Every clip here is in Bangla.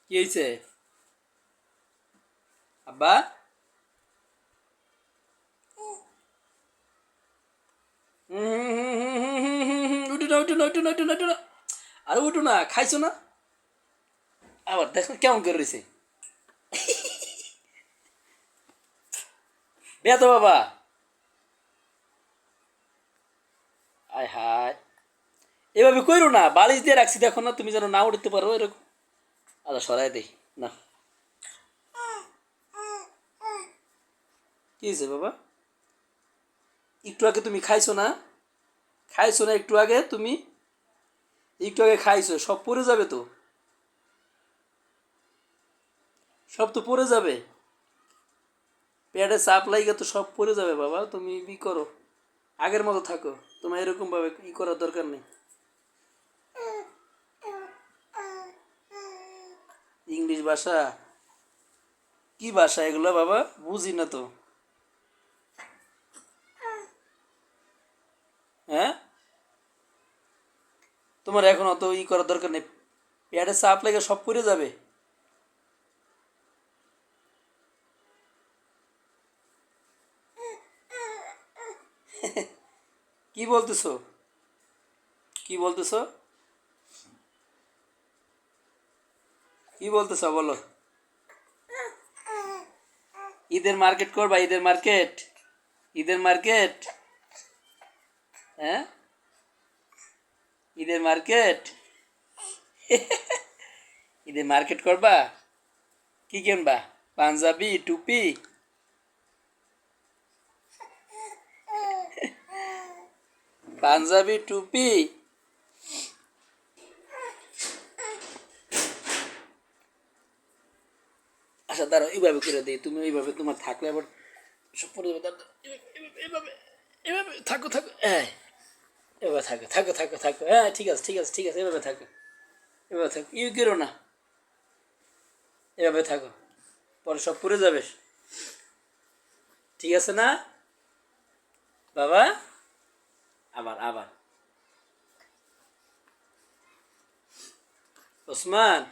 কি হয়েছে আব্বা? উঠু না উঠু না উঠু না উঠু না উঠু না, আরে উঠু না, খাইছো না? আবার দেখো কেমন করে রয়েছে। বেতো বাবা। আয় হায়, এভাবে কইরো না, বালিশ দিয়ে রাখছি দেখো না, তুমি যেন না উঠতে পারো এরকম। আচ্ছা সরাই দেই না। কি হয়েছে বাবা? একটু আগে তুমি খাইছো না? খাইছো না একটু আগে তুমি? একটু আগে খাইছো, সব পড়ে যাবে তো। সব তো পড়ে যাবে। পেটে চাপ লাগে তো সব পড়ে যাবে বাবা, তুমি ই করো, আগের মতো থাকো। তোমার এরকম ভাবে ই করার দরকার নেই। ইংলিশ ভাষা? কি ভাষা এগুলো বাবা, বুঝি না তো। হ্যাঁ, তোমার এখন অত ই করার দরকার নেই। পেটে চাপ লেগে সব পড়ে যাবে। কি বলতেছো? কি বলতেছো? কি বলতেছো বলো। ঈদের মার্কেট করবা? ঈদের মার্কেট? ঈদের মার্কেট? হ্যাঁ, ঈদের মার্কেট। ঈদের মার্কেট করবা? কি কিনবা? পাঞ্জাবি, টুপি? পাঞ্জাবি, টুপি? আচ্ছা দাঁড়াও, এইভাবে করে দিই, তুমি এইভাবে তোমার থাকলে আবার সব পড়ে যাবে। দাঁড়াও, এইভাবে এভাবে থাকো থাকো, হ্যাঁ। এভাবে থাকো থাকো থাকো থাকো, হ্যাঁ ঠিক আছে ঠিক আছে ঠিক আছে, এভাবে থাকো। এভাবে থাকো, ইউ করো না। এভাবে থাকো, পরে সব পড়ে যাবে। ঠিক আছে না বাবা? আবার আবার। ওসমান,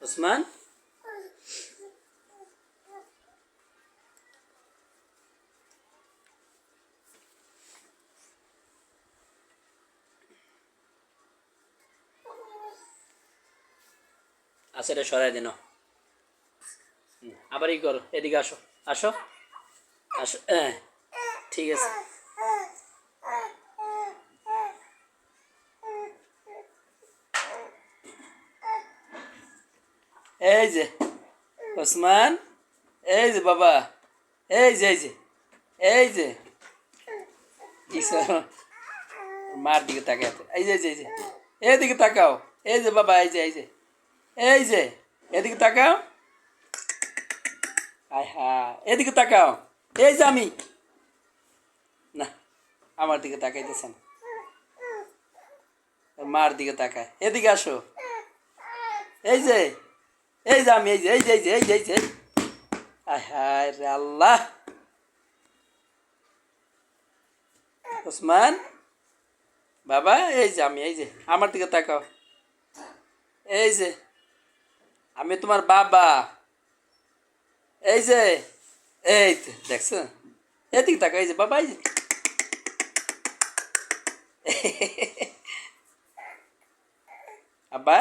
ওসমান। আচ্ছা এটা সরাই দিন। আবার ই করো, এদিকে আসো। আসো, আসো, হ্যাঁ ঠিক আছে। এই যে ওসমান, এই যে বাবা, এই যে এই যে এই যে ঈশ্বর, মার দিকে তাকায় তো। এই যে এই যে এই যে, এইদিকে তাকাও। এই যে বাবা, এই যে এই যে এই যে, এদিকে তাকাও। আয় হা, এদিকে তাকাও। এই যে আমি, না, আমার দিকে তাকাইতেছে না, মার দিকে তাকায়। এদিকে আসো। এই যে, এই যে আমি, এই যে এই যে এই যে এই যে এই যে, আয় হায় রে আল্লাহ। ওসমান বাবা, এই যে আমি, এই যে আমার দিকে তাকাও। এই যে আমি তোমার বাবা। এই যে, এই তো দেখছো, এদিকে তাকাও। এই যে বাবা, এই যে। আব্বা,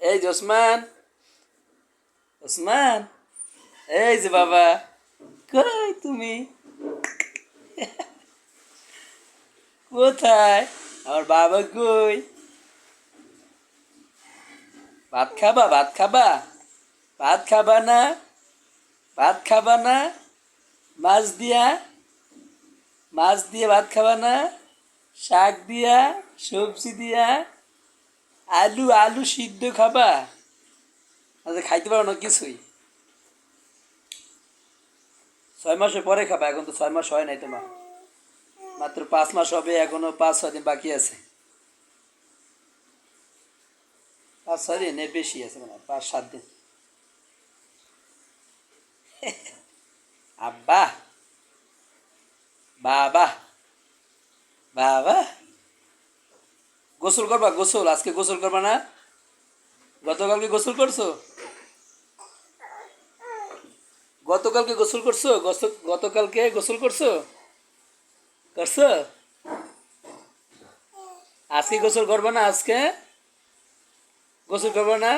এই যে ওসমান, ওসমান, এই যে বাবা। কই তুমি? কোথায়? আমার বাবা কই? ভাত খাবা? ভাত খাবা? ভাত খাবা না? ভাত খাবা না? মাছ দিয়া, মাছ দিয়ে ভাত খাবা না? শাক দিয়া, সবজি দিয়া, আলু আলু সিদ্ধ খাবা? আচ্ছা খাইতে পারো না কিছুই? 6 মাসের পরে খাবা, এখন তো 6 মাস হয় নাই তোমার, মাত্র 5 মাস হবে, এখনো 5-6 দিন বাকি আছে। 5-6 দিন এর বেশি আছে, মানে 5-7 দিন। আব্বা, বাবা, বাবা। গোসল করবা? গোসল আজকে গোসল করবা না? গতকালকে গোসল করছো? গতকালকে গোসল করছো? গতকালকে গোসল করছো? করছো? আজকে গোসল করবে না? আজকে গোসল করবে না?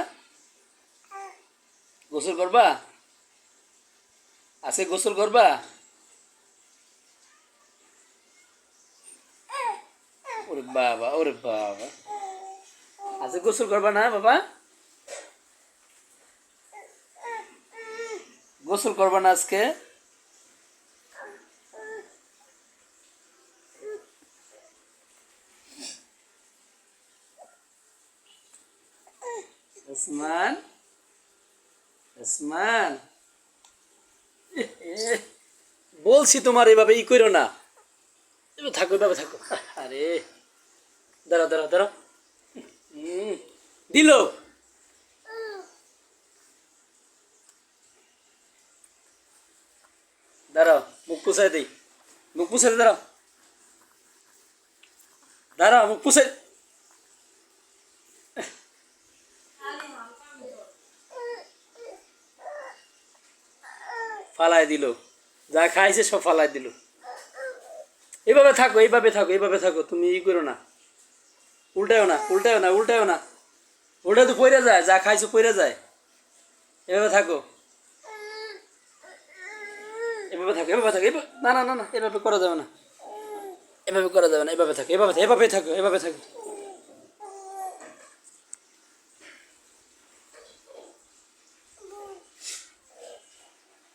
গোসল করবা? আজকে গোসল করবা? ওরে বাবা, ওরে বাবা, আজকে গোসল করবা না বাবা? গোসল করবা না আজকে? ওসমান, ওসমান, বলছি তোমার এভাবে ই করো না। এভাবে থাকো, এভাবে থাকো। আরে দাঁড়াও দাঁড়াও দাঁড়াও। দিল। দাঁড়াও, মুখ পুষাই দিই। মুখ পুষাই দাঁড়াও, দাঁড়াও, মুখ পুষাই। ফালাই দিল, যা খাইছে সব ফালাই দিল। এইভাবে থাকো, এইভাবে থাকো, এইভাবে থাকো, তুমি ই করো না। উল্টাও না, উল্টাও না, উল্টাও না। উল্টা তো পড়ে যায়, যা খাইছো পড়ে যায়। এভাবে থাকো, এভাবে থাকো, এভাবে থাকো। না না না না, এভাবে করা যাবে না, এভাবে করা যাবে না। এভাবে থাকো, এভাবে থাকো, এভাবে থাকো, এভাবে থাকো।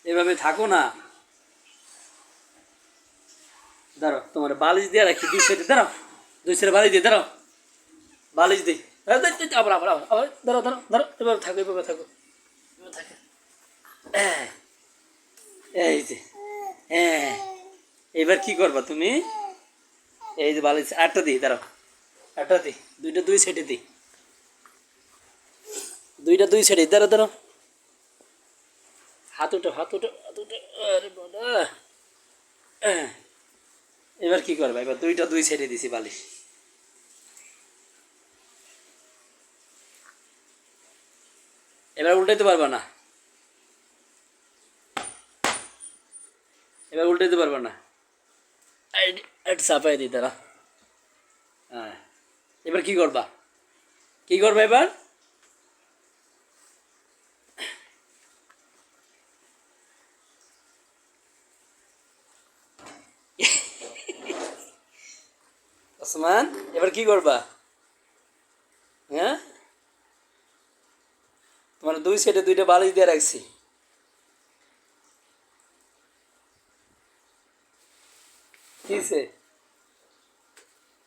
এভাবে থাকো না। দাঁড়াও, তোমার বালিশ দিয়ে রাখি দুই সাইডে। দাঁড়াও, দুই সাইডে বালিশ দিয়ে দাঁড়াও, বালিশ দিই। আবার আবার আবার আবার দাঁড়াও, দাঁড়াও, দাঁড়াও। এভাবে থাকো, এভাবে থাকো, এভাবে থাকো। এই যে, হ্যাঁ, এবার কি করবা তুমি? এই যে বালিশ আটটা দিই, দাঁড়াও, আটটা দিই। দুইটা দুই সাইডে দিই, দুইটা দুই সাইডে। দাঁড়াও দাঁড়াও, হাত উঠো, হাত উঠো, হাত উঠো। আরে বাবা, এবার কি করবা? এবার দুইটা দুই সাইডে দিছি বালিশ। এবার উল্টাইতে পারবা না, এবার উল্টাইতে পারবা না। একটু চাপাই দিই, তারা। হ্যাঁ, এবার কি করবা? কি করবা এবার? ওসমান, এবার কি করবা? হ্যাঁ, তোমার দুই সাইডে দুইটা বালিশ দিয়ে রাখছি। কিসে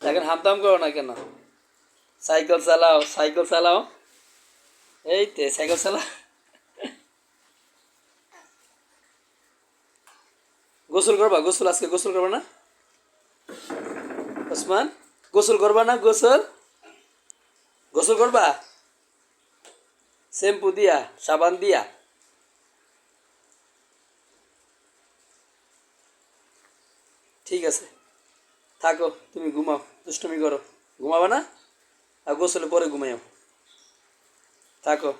এখন হামদাম করো না কেন? সাইকেল চালাও, সাইকেল চালাও। এই তে সাইকেল চালাও। গোসল করবা? গোসল আজকে গোসল করবা না ওসমান? গোসল করবা না? গোসল, গোসল করবা? শ্যাম্পু দিয়া, সাবান দিয়া? ঠিক আছে, থাকো, তুমি ঘুমাও, দুষ্টুমি করো। ঘুমাবা না? আর গোসলে পরে ঘুমাইও। থাকো।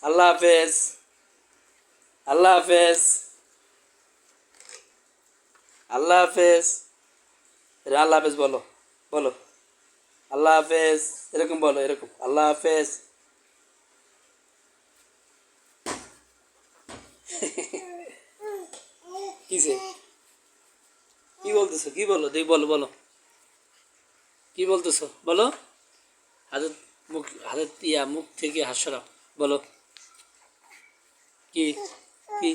আল্লাহ হাফেজ, আল্লাহ হাফেজ, আল্লাহ হাফেজ। আল্লাহ হাফেজ বলো, বলো আল্লাহ হাফেজ। এরকম বলো, এরকম আল্লাহ হাফেজ। কিসে কি বলতেছো? কি বলো দেখ, বলো বলো, কি বলতেছো বলো। হাতের মুখ, হাতের ইয়া মুখ থেকে হাত সরাও, বলো কি? কি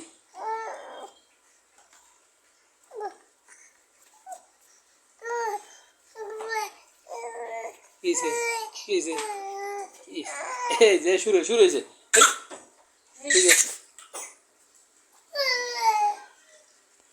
কিসে কিসে? এই যে শুরু শুরু হয়েছে। ঠিক আছে।